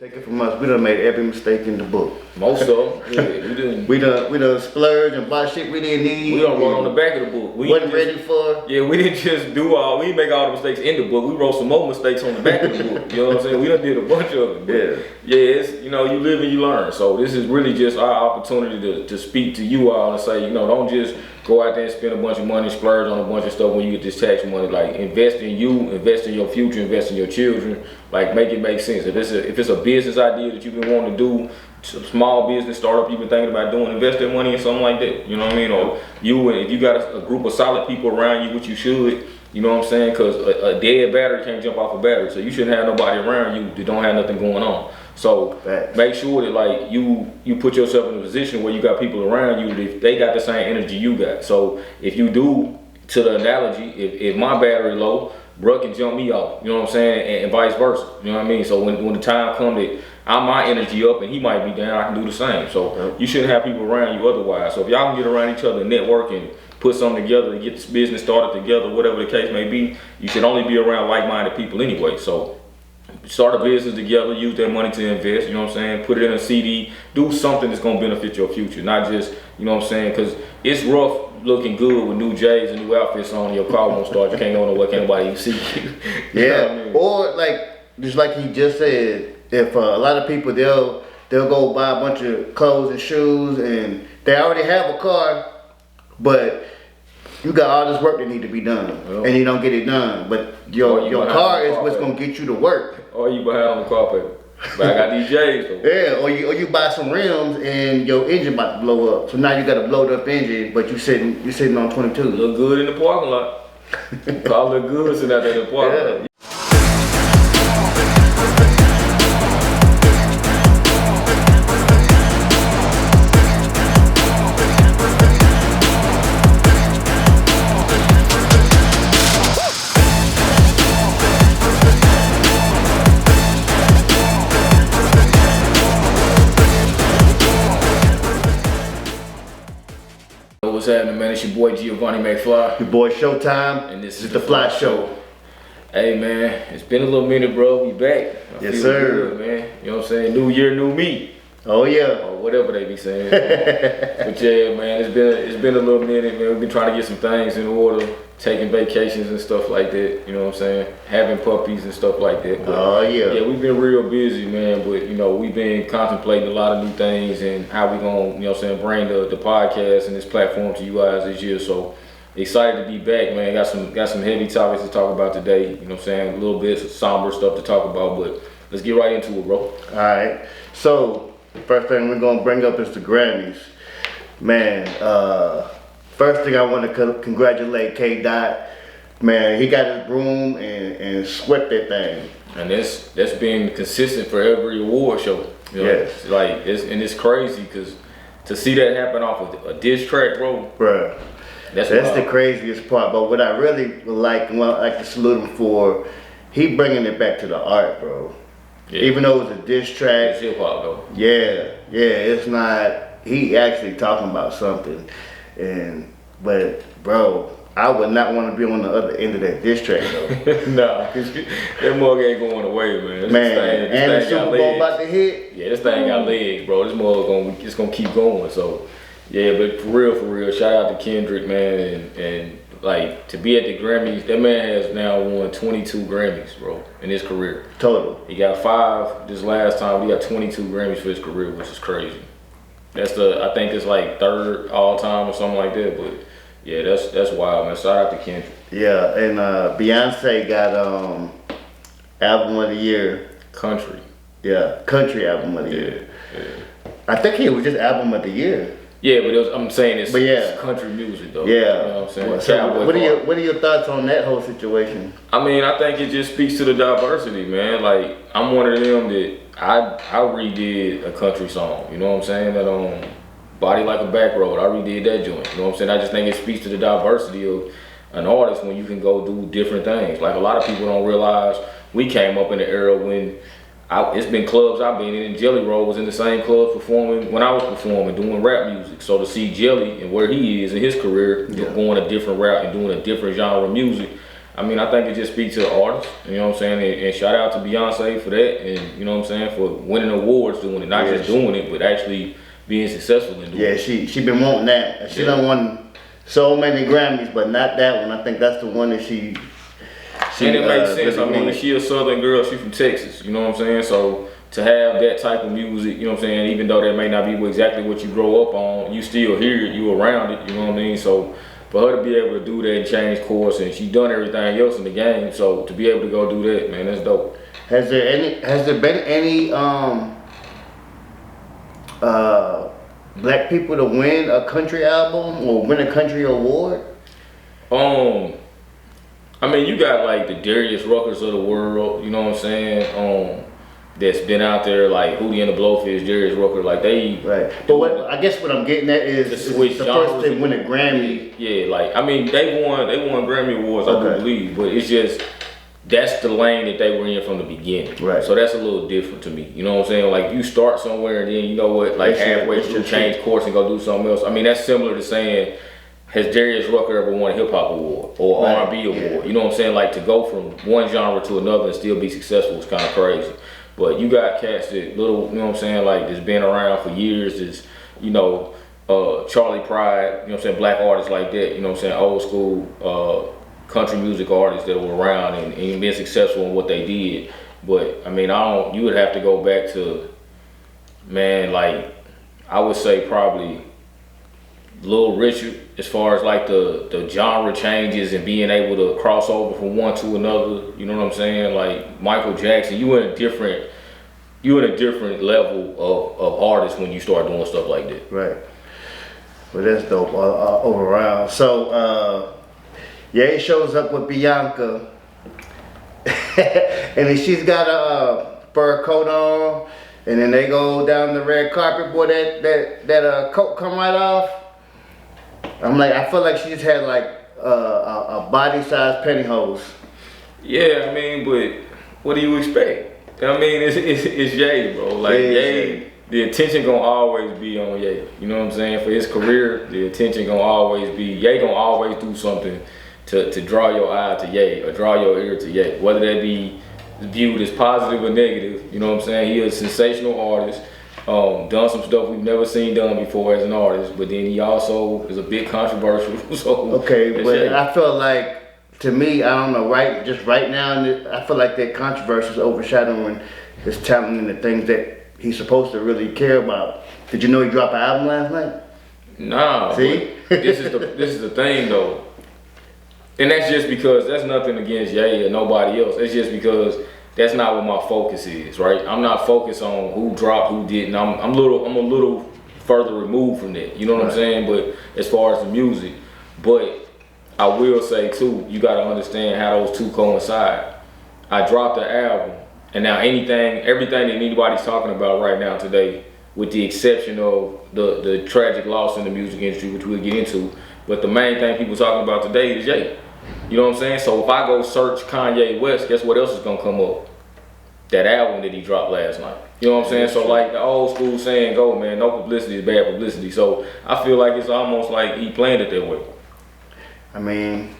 Take it from us, we done made every mistake in the book. Most of them, yeah, we done splurged and bought shit we didn't need. We done wrote on the back of the book. We wasn't ready for. Yeah, we didn't just we didn't make all the mistakes in the book. We wrote some more mistakes on the back of the book. You know what I'm saying? We done did a bunch of it. Yeah, it's, you live and you learn. So this is really just our opportunity to speak to you all and say, don't just go out there and spend a bunch of money, splurge on a bunch of stuff when you get this tax money. Like, invest in you, invest in your future, invest in your children. Like, make it make sense. If it's a business idea that you've been wanting to do, some small business startup you've been thinking about doing, invest that money in something like that. You know what I mean? Or if you got a group of solid people around you, which you should. You know what I'm saying? Because a dead battery can't jump off a battery, so you shouldn't have nobody around you that don't have nothing going on. So make sure that like you put yourself in a position where you got people around you that they got the same energy you got. So if you do, to the analogy, if my battery low, bruh can jump me off. You know what I'm saying? And vice versa. You know what I mean? So when the time comes that my energy up and he might be down, I can do the same. So you shouldn't have people around you otherwise. So if y'all can get around each other and network and put something together and get this business started together, whatever the case may be, you should only be around like-minded people anyway. So start a business together, use that money to invest, you know what I'm saying? Put it in a CD, do something that's gonna benefit your future, not just, you know what I'm saying? Because it's rough looking good with new J's and new outfits on, your car won't start, you can't go nowhere, can't nobody even see you. Yeah, I mean? Or just like he just said, if a lot of people, they'll go buy a bunch of clothes and shoes and they already have a car, but you got all this work that need to be done, and you don't get it done. But your car is what's gonna get you to work. Or you behind on the car payment. But I got these J's though. Yeah, or you buy some rims and your engine about to blow up. So now you got a blowed up engine, but you sitting on 22. Look good in the parking lot. Car look good sitting out there in the parking lot. What's happening, man? It's your boy Giovanni McFly. Your boy Showtime. And this is the Fly Show. Hey man, it's been a little minute, bro. We back. Yes, sir. Good, man. You know what I'm saying? New year, new me. Oh yeah. Or whatever they be saying. But yeah, man, it's been a little minute, man. We've been trying to get some things in order, taking vacations and stuff like that. You know what I'm saying? Having puppies and stuff like that. But, oh yeah. Yeah, we've been real busy, man. But we've been contemplating a lot of new things and how we gonna, you know what I'm saying, bring the podcast and this platform to you guys this year. So excited to be back, man. Got some heavy topics to talk about today. You know what I'm saying? A little bit of somber stuff to talk about, but let's get right into it, bro. All right. So the first thing we're gonna bring up is the Grammys. Man, first thing I want to congratulate K. Dot. Man, he got his broom and swept that thing. And that's been consistent for every award show. Yes. It's crazy because to see that happen off of a diss track, bro. Bruh. That's the craziest part. But what I really would like to salute him for, he bringing it back to the art, bro. Yeah. Even though it was a diss track. It's hip hop though. Yeah, it's not. He actually talking about something, but bro, I would not want to be on the other end of that diss track though. Nah, cause that mug ain't going away, man. And the Super Bowl about to hit. Yeah, this thing got legs, bro. This mug gonna keep going. So yeah, but for real, shout out to Kendrick, man, and like to be at the Grammys. That man has now won 22 Grammys, bro, in his career. Total. He got 5 this last time. He got 22 Grammys for his career, which is crazy. I think it's like 3rd all time or something like that. But yeah, that's wild, man. Shout out to Kendrick. Yeah, and Beyonce got album of the year. Country. Yeah, country album of the year. Yeah. I think it was just album of the year. Yeah, but I'm saying it's country music though. Yeah. You know what I'm saying? So what are your thoughts on that whole situation? I mean, I think it just speaks to the diversity, man. Like, I'm one of them that I redid a country song, you know what I'm saying? That Body Like a Back Road, I redid that joint, you know what I'm saying? I just think it speaks to the diversity of an artist when you can go do different things. Like, a lot of people don't realize we came up in the era when it's been clubs I've been in, and Jelly Roll was in the same clubs performing when I was performing, doing rap music. So to see Jelly and where he is in his career, going a different route and doing a different genre of music, I mean, I think it just speaks to the artist, you know what I'm saying? And shout out to Beyonce for that, and you know what I'm saying, for winning awards doing it, not just doing it, but actually being successful in doing it. Yeah, she been wanting that. She done won so many Grammys, but not that one. I think that's the one that she and it makes sense. really I mean, wanted. she a Southern girl. She from Texas. You know what I'm saying? So to have that type of music, you know what I'm saying, even though that may not be exactly what you grow up on, you still hear it. You around it. You know what I mean? So for her to be able to do that and change course, and she done everything else in the game. So to be able to go do that, man, that's dope. Has there been any black people to win a country album or win a country award? I mean, you got like the Darius Ruckers of the world, you know what I'm saying? That's been out there, like Hootie and the Blowfish, Darius Rucker, like they. Right. But I guess what I'm getting at is the first they win a Grammy. Yeah, like I mean, they won Grammy awards, I do believe, but it's just that's the lane that they were in from the beginning. Right. So that's a little different to me. You know what I'm saying? Like you start somewhere and then you know what, like halfway through change course and go do something else. I mean, that's similar to saying, has Darius Rucker ever won a hip hop award or R&B award? You know what I'm saying? Like to go from one genre to another and still be successful is kind of crazy. But you got cats that little, you know what I'm saying, like that's been around for years. Is you know, Charlie Pride, you know what I'm saying, black artists like that. You know what I'm saying, old school country music artists that were around and been successful in what they did. But I mean, you would have to go back to, man, like I would say probably Lil Richard, as far as like the genre changes and being able to cross over from one to another, you know what I'm saying? Like Michael Jackson, you in a different level of artist when you start doing stuff like that. Right. Well, that's dope all around. So, Ye shows up with Bianca, and then she's got a fur coat on, and then they go down the red carpet. Boy, that coat come right off. I feel like she just had like a body-sized pantyhose. Yeah, I mean, but what do you expect? I mean, it's Ye, bro. Like Ye, the attention gonna always be on Ye. You know what I'm saying? For his career, the attention gonna always be Ye. Gonna always do something to draw your eye to Ye or draw your ear to Ye. Whether that be viewed as positive or negative, you know what I'm saying? He is a sensational artist. Done some stuff we've never seen done before as an artist, but then he also is a bit controversial. So okay, but I feel like, to me, I don't know, right now, I feel like that controversy is overshadowing his talent and the things that he's supposed to really care about. Did you know he dropped an album last night? Nah. See? This is the thing though, and that's just because that's nothing against Ye or nobody else. It's just because that's not what my focus is, right? I'm not focused on who dropped, who didn't. I'm a little further removed from that. You know what I'm saying? But as far as the music, but I will say too, you got to understand how those two coincide. I dropped the album, and now everything that anybody's talking about right now today, with the exception of the tragic loss in the music industry, which we'll get into, but the main thing people talking about today is Ye. You know what I'm saying? So if I go search Kanye West, guess what else is gonna come up? That album that he dropped last night. You know what I'm saying? So like the old school saying go, man, no publicity is bad publicity. So I feel like it's almost like he planned it that way. I mean,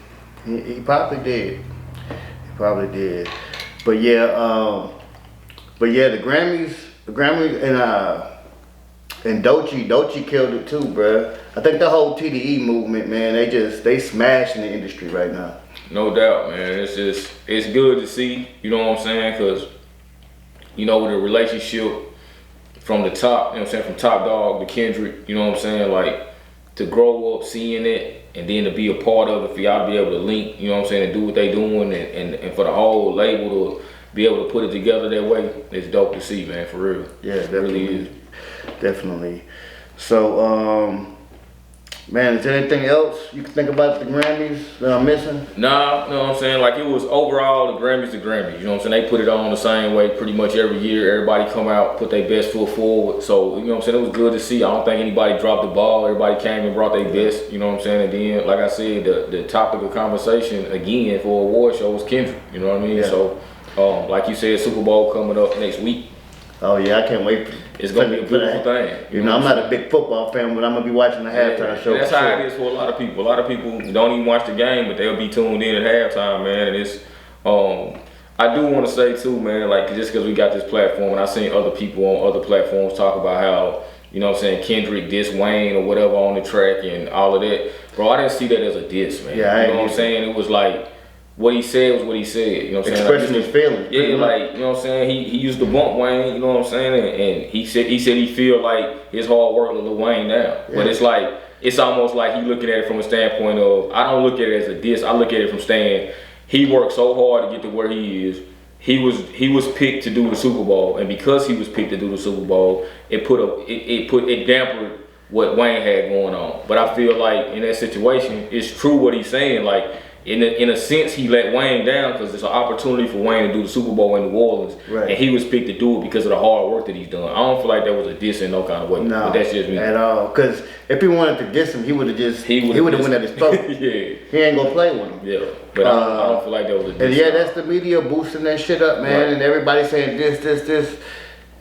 he probably did. He probably did. But yeah, the Grammys and Doechii killed it too, bruh. I think the whole TDE movement, man, they smashing the industry right now. No doubt, man. It's good to see, you know what I'm saying? Because, you know, with a relationship from the top, you know what I'm saying, from Top Dog to Kendrick, you know what I'm saying, like, to grow up seeing it and then to be a part of it, for y'all to be able to link, you know what I'm saying, and do what they doing and for the whole label to be able to put it together that way, it's dope to see, man, for real. Yeah, definitely. It really is. Definitely. So, man, is there anything else you can think about the Grammys that I'm missing? Nah, you know what I'm saying? Like, it was overall the Grammys, you know what I'm saying? They put it on the same way pretty much every year. Everybody come out, put their best foot forward. So, you know what I'm saying? It was good to see. I don't think anybody dropped the ball. Everybody came and brought their best, you know what I'm saying? And then, like I said, the topic of conversation, again, for award show was Kendrick, you know what I mean? Yeah. So, like you said, Super Bowl coming up next week. Oh yeah, I can't wait. It's gonna be a beautiful thing. You know, I'm not a big football fan, but I'm gonna be watching the halftime show. And that's how it is for a lot of people. A lot of people don't even watch the game, but they'll be tuned in at halftime, man. And it's, I do want to say too, man, like just because we got this platform, and I seen other people on other platforms talk about how, you know what I'm saying, Kendrick diss Wayne or whatever on the track and all of that. Bro, I didn't see that as a diss, man. Yeah, you know what I'm saying? It was like, what he said was what he said. You know what I'm saying? Expressing his feelings. Yeah, like, you know what I'm saying? He used to bump Wayne, you know what I'm saying? And he said he feel like his hard work let Lil Wayne down. Yeah. But it's like, it's almost like he looking at it from a standpoint of, I don't look at it as a diss. I look at it from saying, he worked so hard to get to where he is. He was picked to do the Super Bowl, and because he was picked to do the Super Bowl, it dampened what Wayne had going on. But I feel like in that situation, it's true what he's saying. Like in a sense, he let Wayne down because it's an opportunity for Wayne to do the Super Bowl in New Orleans, right. And he was picked to do it because of the hard work that he's done. I don't feel like that was a diss in no kind of way. No, but that's just me. At all. Because if he wanted to diss him, he would have went at his throat. Yeah, he ain't gonna play with him. Yeah, but I don't feel like that was a diss. And yeah, that's the media boosting that shit up, man, right. And everybody saying this.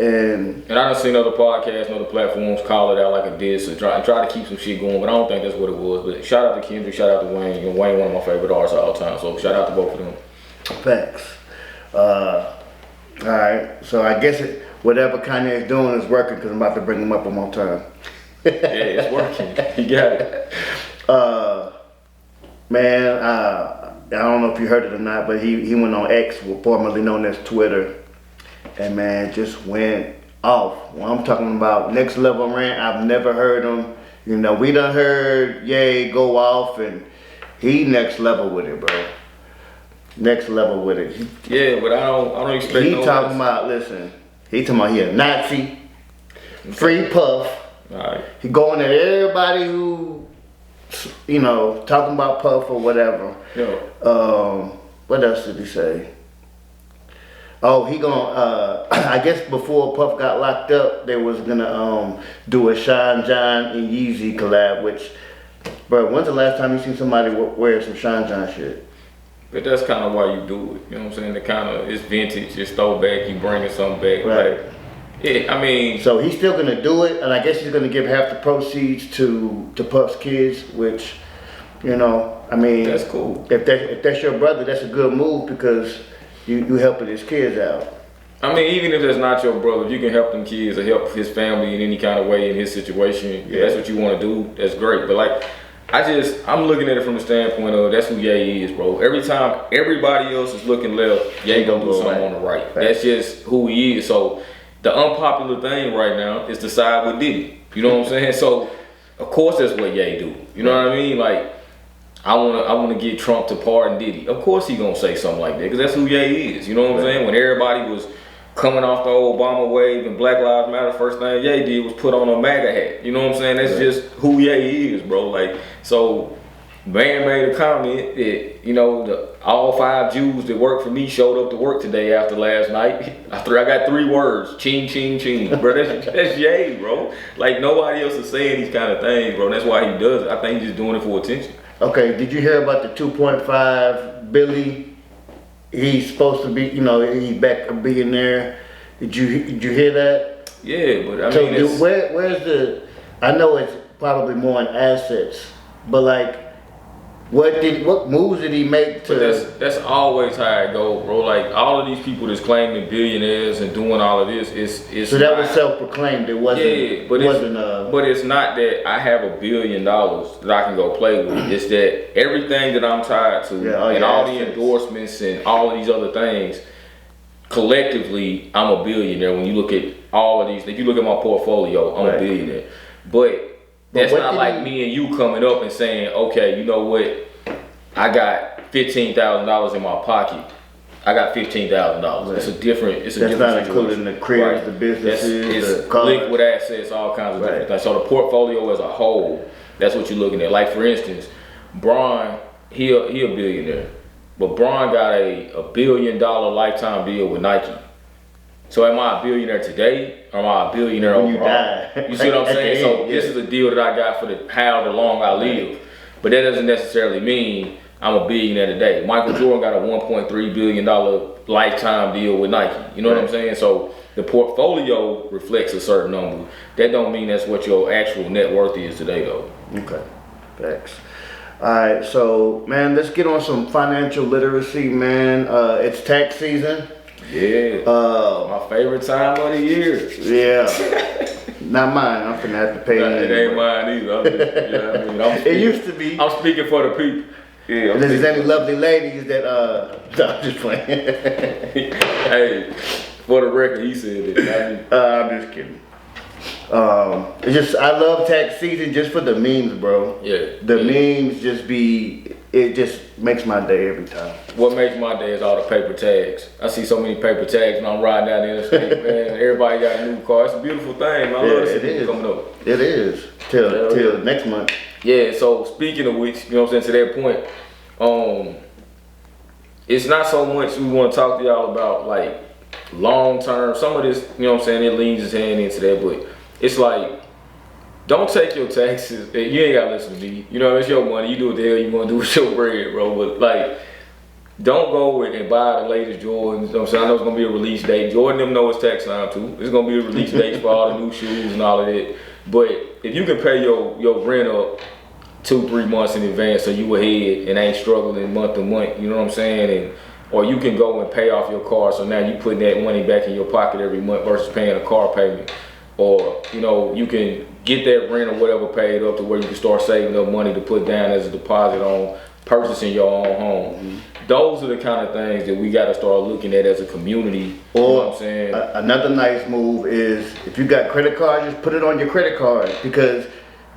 And I done seen other podcasts and other platforms call it out like a diss and try to keep some shit going, but I don't think that's what it was. But shout out to Kendrick, shout out to Wayne. And Wayne, one of my favorite artists of all time, so shout out to both of them. Thanks. Alright, so I guess whatever Kanye is doing is working because I'm about to bring him up one more time. Yeah, it's working. You got it. Man, I don't know if you heard it or not, but he went on X, formerly known as Twitter. And man, just went off. When I'm talking about next level rant, I've never heard him. You know, we done heard Ye go off, and he next level with it, bro. Next level with it. Yeah, but I don't expect. He talking about, listen. He talking about he a Nazi, free Puff. All right. He going at everybody who, you know, talking about Puff or whatever. Yeah. What else did he say? Oh, he gonna, I guess before Puff got locked up, they was gonna do a Sean John and Yeezy collab, which, bro, when's the last time you seen somebody wear some Sean John shit? But that's kind of why you do it, you know what I'm saying? The kind of, it's vintage, it's throwback, you bringing something back. Right. Like, yeah, I mean. So he's still gonna do it, and I guess he's gonna give half the proceeds to Puff's kids, which, you know, I mean. That's cool. If that's your brother, that's a good move because you helping his kids out. I mean, even if that's not your brother, if you can help them kids or help his family in any kind of way in his situation, if that's what you want to do, that's great. But like, I'm looking at it from the standpoint of that's who Ye is, bro. Every time everybody else is looking left, Ye gonna do something on the right. Fact. That's just who he is. So the unpopular thing right now is to side with Diddy. You know what I'm saying? So of course that's what Ye do. You know what I mean? Like, I wanna get Trump to pardon Diddy. Of course he gonna say something like that because that's who Ye is. You know what I'm saying? When everybody was coming off the Obama wave and Black Lives Matter, first thing Ye did was put on a MAGA hat. You know what I'm saying? That's just who Ye is, bro. Like, so man made a comment that, you know, all 5 Jews that work for me showed up to work today after last night. I got 3 words: ching, ching, ching. Bro, that's Ye, bro. Like, nobody else is saying these kind of things, bro. That's why he does it. I think he's just doing it for attention. Okay, did you hear about the 2.5 Billy? He's supposed to be, you know, he's back a billionaire. Did you hear that? Yeah, but I mean, so where's the? I know it's probably more in assets, but like, what moves did he make to? But that's always how it goes, bro. Like, all of these people that's claiming billionaires and doing all of this is. So that was self-proclaimed. It wasn't. Yeah, but it's not that I have $1 billion that I can go play with. It's that everything that I'm tied to and all the endorsements and all of these other things, collectively, I'm a billionaire. When you look at all of these, if you look at my portfolio, I'm a billionaire. But that's not like me and you coming up and saying, okay, you know what? I got $15,000 in my pocket. I got $15,000. Right. It's a different situation. That's not including the cribs, the businesses, the cars. Liquid assets, all kinds of different things. So the portfolio as a whole, that's what you're looking at. Like, for instance, Bron, he a billionaire, but Bron got a $1 billion lifetime deal with Nike. So am I a billionaire today, or am I a billionaire when overall? You die. You see what I'm saying? So this is a deal that I got for however long I live. But that doesn't necessarily mean I'm a billionaire today. Michael Jordan got a $1.3 billion lifetime deal with Nike. You know what I'm saying? So the portfolio reflects a certain number. That don't mean that's what your actual net worth is today, though. Okay, thanks. All right, so man, let's get on some financial literacy, man. It's tax season. Yeah. My favorite time of the year. Yeah. Not mine. I'm finna have to pay. It ain't mine either. I'm just, you know what I mean? It used to be. I'm speaking for the people. Yeah. If there's any lovely ladies that no, I'm just playing. Hey, for the record, he said it. I'm just kidding. It's just I love tax season just for the memes, bro. Yeah. The memes it just makes my day every time. What makes my day is all the paper tags. I see so many paper tags when I'm riding down the interstate, man. Everybody got a new car. It's a beautiful thing. I love to see people coming up. It is. Till next month. Yeah, so speaking of which, you know what I'm saying, to that point, it's not so much we want to talk to y'all about like long term. Some of this, you know what I'm saying, it leans its hand into that, but it's like, don't take your taxes. You ain't gotta listen to me. You know, it's your money. You do what the hell you want to do with your bread, bro. But like, don't go and buy the latest Jordans. You know what I'm saying? I know it's gonna be a release date. Jordan them know it's tax time too. It's gonna be a release date for all the new shoes and all of that. But if you can pay your rent up 2-3 months in advance, so you ahead and ain't struggling month to month. You know what I'm saying? Or you can go and pay off your car, so now you putting that money back in your pocket every month versus paying a car payment. Or, you know, you can get that rent or whatever paid up to where you can start saving up money to put down as a deposit on purchasing your own home. Mm-hmm. Those are the kind of things that we got to start looking at as a community. Or, you know what I'm saying? Another nice move is if you got credit cards, just put it on your credit card, because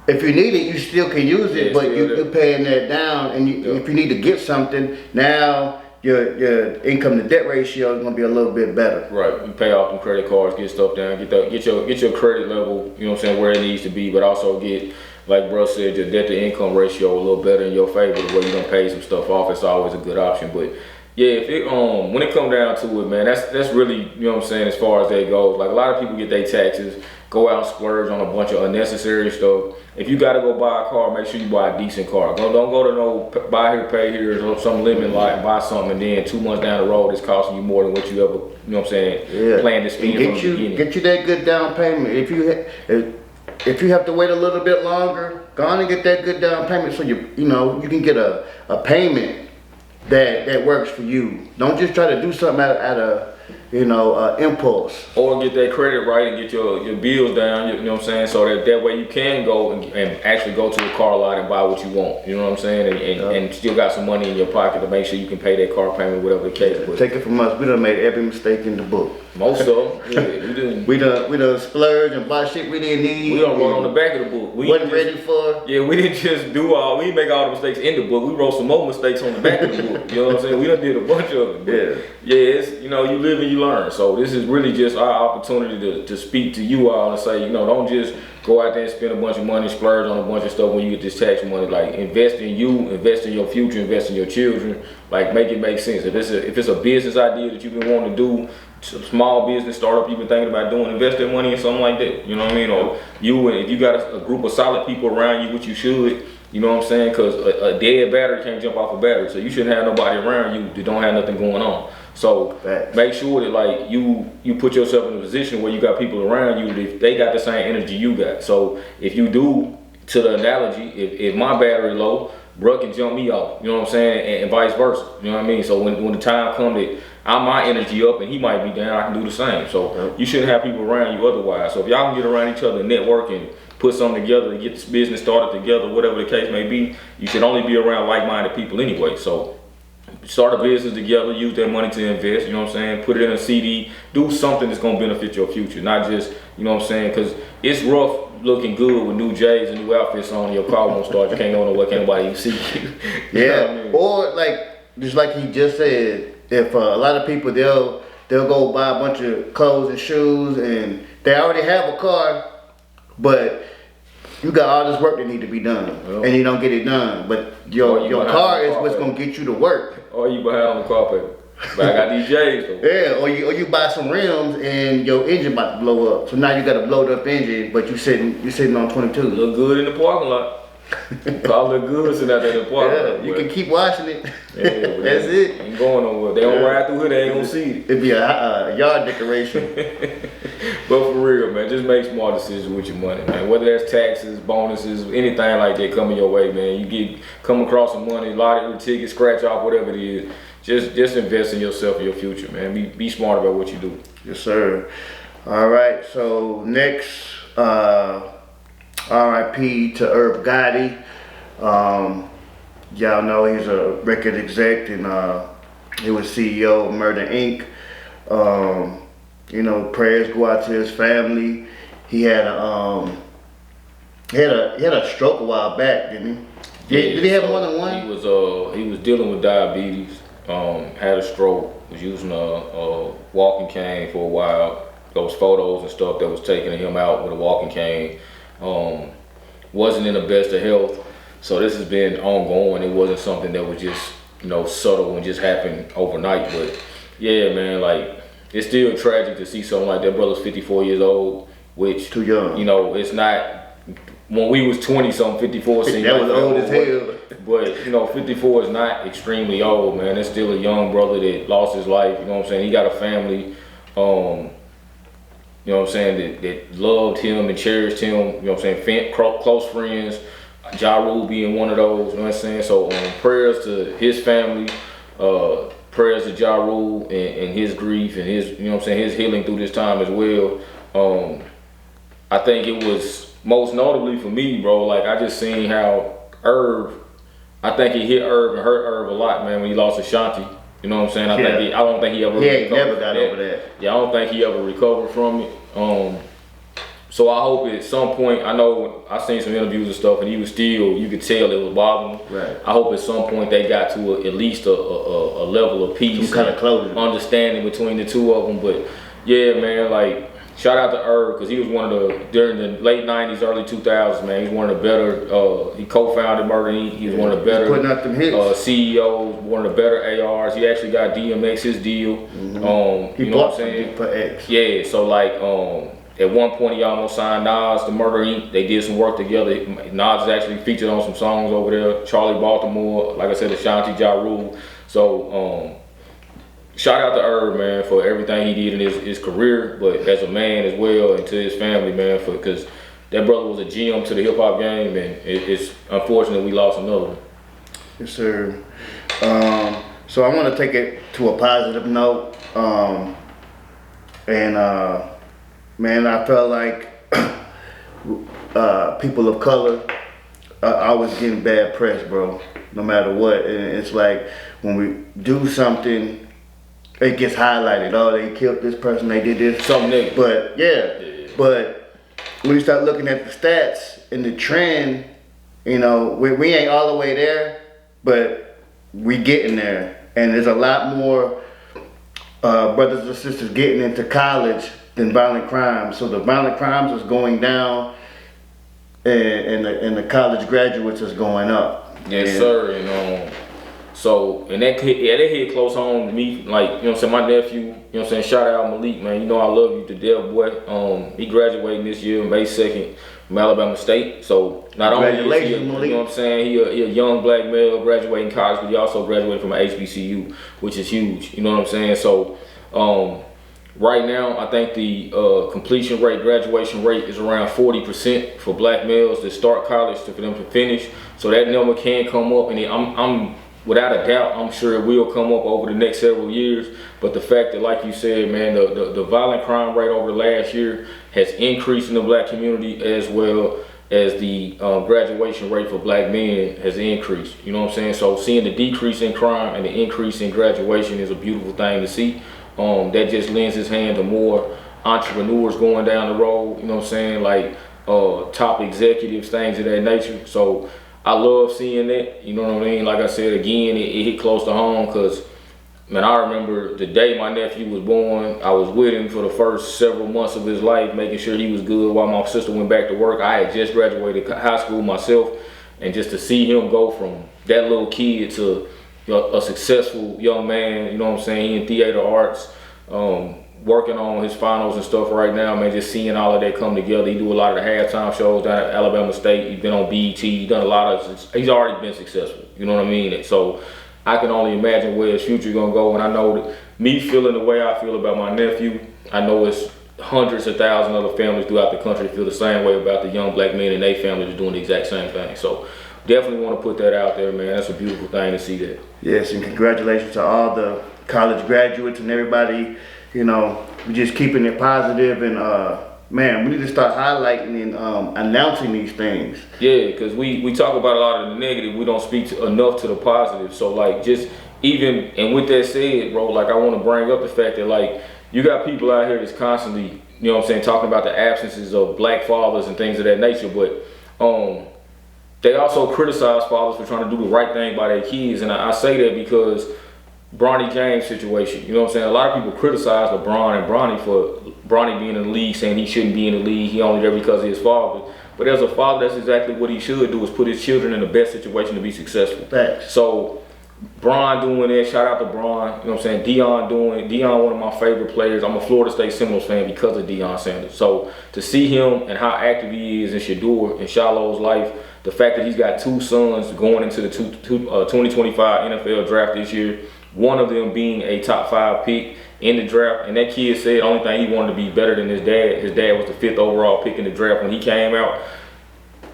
if you need it, you still can use it, but you're paying that down, and if you need to get something, now your income to debt ratio is gonna be a little bit better. Right. You pay off them credit cards, get stuff down, get your credit level, you know what I'm saying, where it needs to be, but also get, like bro said, your debt to income ratio a little better in your favor, where you're gonna pay some stuff off. It's always a good option. But yeah, if it when it comes down to it, man, that's really, you know what I'm saying, as far as that goes. Like a lot of people get their taxes, go out and splurge on a bunch of unnecessary stuff. If you gotta go buy a car, make sure you buy a decent car. Don't go to no buy here, pay here, or some limit lot and buy something, and then 2 months down the road it's costing you more than what you ever, you know what I'm saying, planned to spend from the beginning. Get you that good down payment. If you have to wait a little bit longer, go on and get that good down payment so you can get a payment that works for you. Don't just try to do something at a impulse. Or get that credit right and get your bills down, you know what I'm saying, so that way you can go and actually go to a car lot and buy what you want, you know what I'm saying, and still got some money in your pocket to make sure you can pay that car payment, whatever the case. But take it from us, we done made every mistake in the book. Most of them, yeah, we done splurged and buy shit we didn't need. We done wrote on the back of the book. We wasn't ready for. Yeah, we didn't just we didn't make all the mistakes in the book. We wrote some more mistakes on the back of the book. You know what I'm saying? We done did a bunch of them. Yeah, it's, you live and you learn. So this is really just our opportunity to speak to you all and say, don't just go out there and spend a bunch of money, splurge on a bunch of stuff when you get this tax money. Like, invest in you, invest in your future, invest in your children. Like, make it make sense. If it's a business idea that you've been wanting to do, small business startup you've been thinking about doing, invest that money in something like that. You know what I mean? Or if you got a group of solid people around you, which you should. You know what I'm saying? Because a dead battery can't jump off a battery, so you shouldn't have nobody around you that don't have nothing going on. So make sure that like you put yourself in a position where you got people around you that they got the same energy you got. So if you do, to the analogy, if my battery low, bruh can jump me off. You know what I'm saying? And vice versa. You know what I mean? So when the time comes that my energy up and he might be down, I can do the same. So you shouldn't have people around you otherwise. So if y'all can get around each other, network and put something together to get this business started together, whatever the case may be, you should only be around like-minded people anyway. So start a business together, use that money to invest, you know what I'm saying? Put it in a CD, do something that's gonna benefit your future, not just, you know what I'm saying? Because it's rough looking good with new J's and new outfits on, your car won't start, you can't go nowhere, can't nobody even see you. You know what I mean? Or just like he just said, if a lot of people, they'll go buy a bunch of clothes and shoes and they already have a car, but you got all this work that need to be done, and you don't get it done. But your car is what's gonna get you to work. Or you behind on the car payment. But I got these J's though. Yeah, or you buy some rims and your engine about to blow up. So now you got a blowed up engine, but you sitting on 22. Look good in the parking lot. Car look good sitting out there in the park. Yeah, you can keep washing it. Yeah, That's it. Ain't going nowhere. They don't ride through here, they ain't gonna see it. It'd be a yard decoration. But for real, man, just make smart decisions with your money, man. Whether that's taxes, bonuses, anything like that coming your way, man. You come across some money, lottery ticket, scratch off, whatever it is. Just invest in yourself and your future, man. Be smart about what you do. Yes, sir. All right. So next, R.I.P. to Irv Gotti. Y'all know he's a record exec and he was CEO of Murder Inc. You know, prayers go out to his family. He had a stroke a while back, didn't he? Did he have more than one? He was dealing with diabetes. Had a stroke. Was using a walking cane for a while. Those photos and stuff that was taking him out with a walking cane. Wasn't in the best of health. So this has been ongoing. It wasn't something that was just, subtle and just happened overnight. But yeah, man, like, it's still tragic to see something like that. Brother's 54 years old, which, too young. It's not, when we was 20 something, 54 seemed that like was old as hell. But 54 is not extremely old, man. It's still a young brother that lost his life. You know what I'm saying? He got a family, that loved him and cherished him. Close friends. Ja Rule being one of those. You know what I'm saying? So prayers to his family. Prayers to Ja Rule and his grief and his, his healing through this time as well. I think it was most notably for me, bro. Like, I just seen how I think he hit Irv and hurt Irv a lot, man, when he lost Ashanti. You know what I'm saying? I don't think he ever never got over that. Yeah, I don't think he ever recovered from it. So I hope at some point, I know I seen some interviews and stuff, and he was still, you could tell it was bothering him. Right. I hope at some point they got to at least a level of peace, some kind of closure, understanding between the two of them. But yeah, man, like, shout out to Irv, because he was one of during the late 90s, early 2000s, man, he's one of the better, he co-founded Murder Inc. He was one of the better putting out them hits. CEOs, one of the better ARs. He actually got DMX his deal. Mm-hmm. He bought something for X. Yeah, so like, at one point he almost signed Nas to Murder Inc. They did some work together. Nas is actually featured on some songs over there. Charlie Baltimore, like I said, Ashanti, Ja Rule. So, shout out to Irv, man, for everything he did in his career, but as a man as well, and to his family, man, because that brother was a gem to the hip hop game, and it's unfortunate we lost another one. Yes, sir. So I want to take it to a positive note, man, I felt like people of color I was getting bad press, bro, no matter what. And it's like when we do something, it gets highlighted. Oh, they killed this person, they did this. Something negative. But but when you start looking at the stats and the trend, we ain't all the way there, but we getting there. And there's a lot more brothers and sisters getting into college than violent crimes. So the violent crimes is going down, and the college graduates is going up. Yes, sir. And that hit close home to me. Like, my nephew, shout out Malik, man. I love you to death, boy. He graduating this year, May 2nd, from Alabama State. So not only is he, he a young black male graduating college, but he also graduated from an HBCU, which is huge. You know what I'm saying? So, right now, I think the completion rate, graduation rate is around 40% for black males that start college for them to finish. So that number can come up, and I'm without a doubt, I'm sure it will come up over the next several years. But the fact that, like you said, man, the violent crime rate over the last year has increased in the black community, as well as the graduation rate for black men has increased. You know what I'm saying? So seeing the decrease in crime and the increase in graduation is a beautiful thing to see. That just lends its hand to more entrepreneurs going down the road, you know what I'm saying, like top executives, things of that nature. So I love seeing that, you know what I mean? Like I said, again, it hit close to home because, man, I remember the day my nephew was born, I was with him for the first several months of his life, making sure he was good while my sister went back to work. I had just graduated high school myself, and just to see him go from that little kid to a successful young man, you know what I'm saying, he in theater arts, working on his finals and stuff right now, man. Just seeing all of that come together. He do a lot of the halftime shows down at Alabama State. He's been on BET. He's done a lot of. He's already been successful. You know what I mean? And so I can only imagine where his future gonna go. And I know that me feeling the way I feel about my nephew, I know it's hundreds of thousands of other families throughout the country feel the same way about the young black men and their families doing the exact same thing. So definitely want to put that out there, man. That's a beautiful thing to see that. Yes, and congratulations to all the college graduates and everybody. You know, we just keeping it positive, and man, we need to start highlighting and announcing these things. Yeah, because we talk about a lot of the negative, we don't speak enough to the positive. So like, just even, and with that said, bro, like I want to bring up the fact that like you got people out here that's constantly, you know what I'm saying, talking about the absences of black fathers and things of that nature, but they also criticize fathers for trying to do the right thing by their kids. And I say that because Bronny James situation, you know what I'm saying? A lot of people criticize LeBron and Bronny for Bronny being in the league, saying he shouldn't be in the league, he only there because of his father. But as a father, that's exactly what he should do, is put his children in the best situation to be successful. Thanks. So Bron doing that, shout out to Bron, you know what I'm saying? Deion, one of my favorite players. I'm a Florida State Seminoles fan because of Deion Sanders. So to see him and how active he is in Shador and Shiloh's life, the fact that he's got two sons going into the 2025 NFL draft this year, one of them being a top 5 pick in the draft, and that kid said the only thing he wanted to be better than his dad. His dad was the 5th overall pick in the draft when he came out,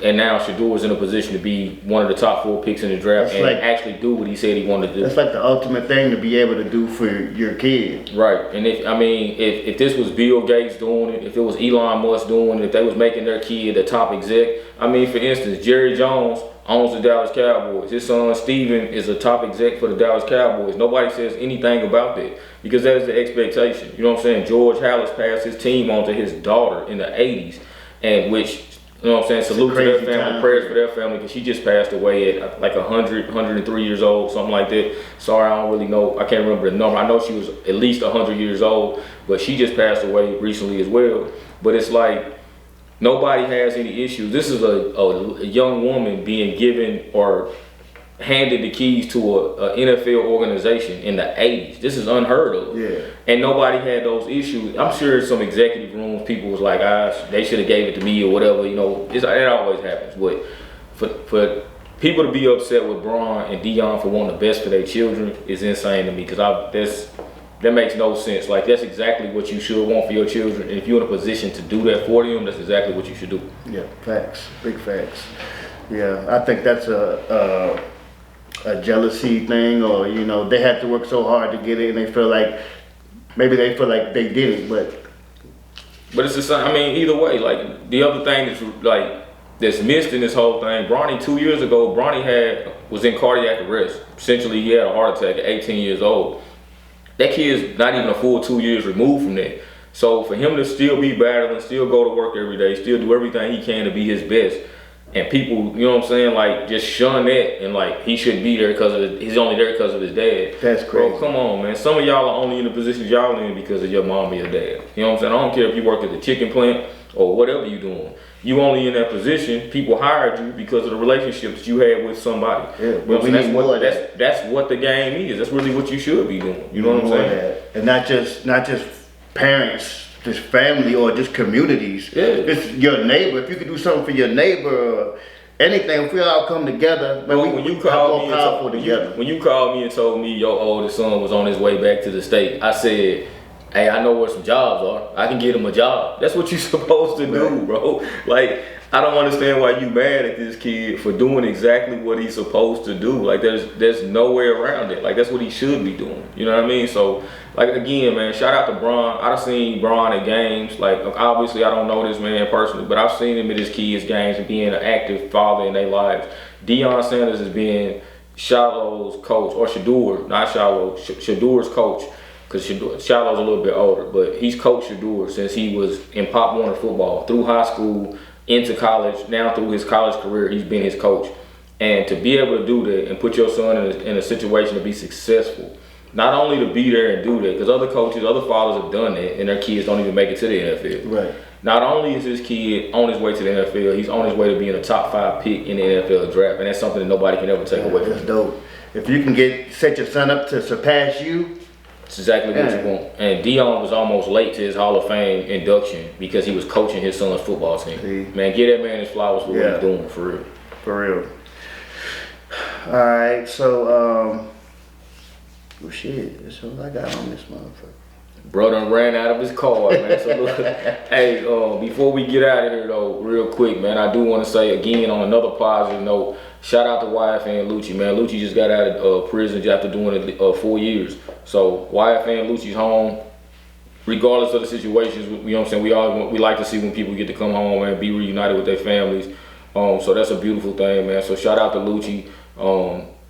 and now Shador is in a position to be one of the top 4 picks in the draft and actually do what he said he wanted to do. That's like the ultimate thing to be able to do for your kid. Right, and if this was Bill Gates doing it, if it was Elon Musk doing it, if they was making their kid a top exec, I mean, for instance, Jerry Jones owns the Dallas Cowboys. His son Steven is a top exec for the Dallas Cowboys. Nobody says anything about that because that is the expectation. You know what I'm saying? George Halas passed his team on to his daughter in the 80s, and which, you know what I'm saying, salute to their family, prayers for their family, because she just passed away at like 103 years old, something like that. Sorry, I don't really know. I can't remember the number. I know she was at least 100 years old, but she just passed away recently as well. But it's like, nobody has any issues. This is a young woman being given or handed the keys to a NFL organization in the 80s. This is unheard of. Yeah. And nobody had those issues. I'm sure some executive rooms, people was like, they should have gave it to me or whatever. You know, it always happens. But for people to be upset with Bron and Deion for wanting the best for their children is insane to me, because that makes no sense. Like, that's exactly what you should want for your children. And if you're in a position to do that for them, that's exactly what you should do. Yeah, facts, big facts. Yeah, I think that's a jealousy thing, or, you know, they had to work so hard to get it, and they feel like they didn't, but it's the same. I mean, either way, like, the other thing that's missed in this whole thing, Bronny 2 years ago, Bronny was in cardiac arrest. Essentially, he had a heart attack at 18 years old. That kid's not even a full 2 years removed from that. So for him to still be battling, still go to work every day, still do everything he can to be his best, and people, you know what I'm saying, like, just shun that, and like, he shouldn't be there because he's only there because of his dad. That's crazy. Bro, come on, man. Some of y'all are only in the positions y'all in because of your mom or your dad. You know what I'm saying? I don't care if you work at the chicken plant or whatever you doing. You only in that position. People hired you because of the relationships you had with somebody. Yeah, but we need more of that. That's what the game is. That's really what you should be doing. You know what I'm saying? And not just parents, just family, or just communities. Yeah. It's your neighbor. If you could do something for your neighbor, or anything, if we all come together, when you called me and told me your oldest son was on his way back to the state, I said, hey, I know where some jobs are. I can get him a job. That's what you're supposed to do, bro. Like, I don't understand why you mad at this kid for doing exactly what he's supposed to do. Like, there's no way around it. Like, that's what he should be doing. You know what I mean? So, like, again, man, shout out to Bron. I've seen Bron at games. Like, obviously, I don't know this man personally, but I've seen him at his kids' games and being an active father in their lives. Deion Sanders is being Shiloh's coach, or Shador, not Shiloh, Shador's coach. Because Shiloh's a little bit older, but he's coached Shador since he was in Pop Warner football, through high school, into college, now through his college career, he's been his coach. And to be able to do that and put your son in a situation to be successful, not only to be there and do that, because other coaches, other fathers have done that, and their kids don't even make it to the NFL. Right. Not only is his kid on his way to the NFL, he's on his way to being a top 5 pick in the NFL draft, and that's something that nobody can ever take away from him. That's dope. If you can set your son up to surpass you, It's exactly what you want. And Dion was almost late to his Hall of Fame induction because he was coaching his son's football team. Man, give that man his flowers for what he's doing, for real. For real. All right, so well, shit, that's all I got on this motherfucker. Bro done ran out of his card, man. So look, hey, before we get out of here though, real quick, man, I do want to say again on another positive note, shout out to YFN Lucci, man. Lucci just got out of prison after doing it 4 years. So YFN Lucci's home, regardless of the situations. You know what I'm saying? We like to see when people get to come home and be reunited with their families. So that's a beautiful thing, man. So shout out to Lucci.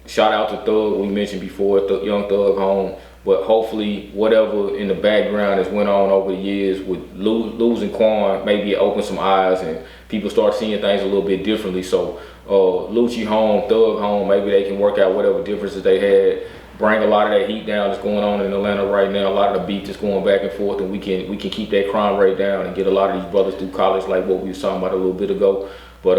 Shout out to Thug, we mentioned before, the Young Thug home. But hopefully, whatever in the background has went on over the years with losing Quan, maybe it opened some eyes and people start seeing things a little bit differently. So Lucci home, Thug home, maybe they can work out whatever differences they had, bring a lot of that heat down that's going on in Atlanta right now, a lot of the beef that's going back and forth, and we can keep that crime rate down and get a lot of these brothers through college like what we was talking about a little bit ago. But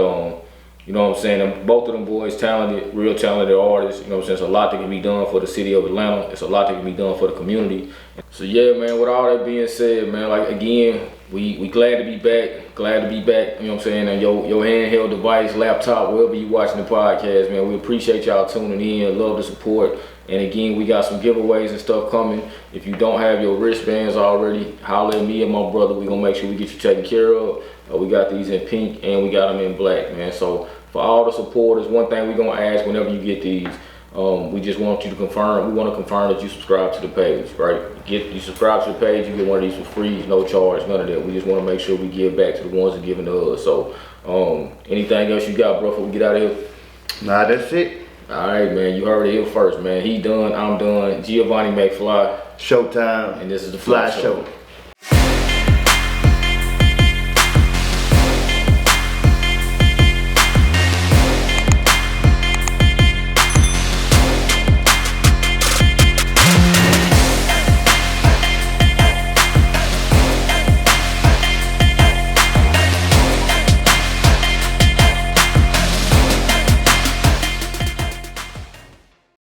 you know what I'm saying? Both of them boys talented, real talented artists. You know what I'm saying? It's a lot that can be done for the city of Atlanta. It's a lot that can be done for the community. So yeah, man, with all that being said, man, like again, we glad to be back. Glad to be back, you know what I'm saying? And your handheld device, laptop, wherever you watching the podcast, man, we appreciate y'all tuning in. Love the support. And again, we got some giveaways and stuff coming. If you don't have your wristbands already, holler at me and my brother. We're gonna make sure we get you taken care of. We got these in pink and we got them in black, man. So for all the supporters, one thing we're gonna ask whenever you get these, we just want you to confirm. We want to confirm that you subscribe to the page, right? You subscribe to the page, you get one of these for free, no charge, none of that. We just want to make sure we give back to the ones that giving to us. So, anything else you got, bro? Before we get out of here? Nah, that's it. All right, man. You heard it here first, man. He done, I'm done. Giovanni McFly. Showtime. And this is the Fly Show.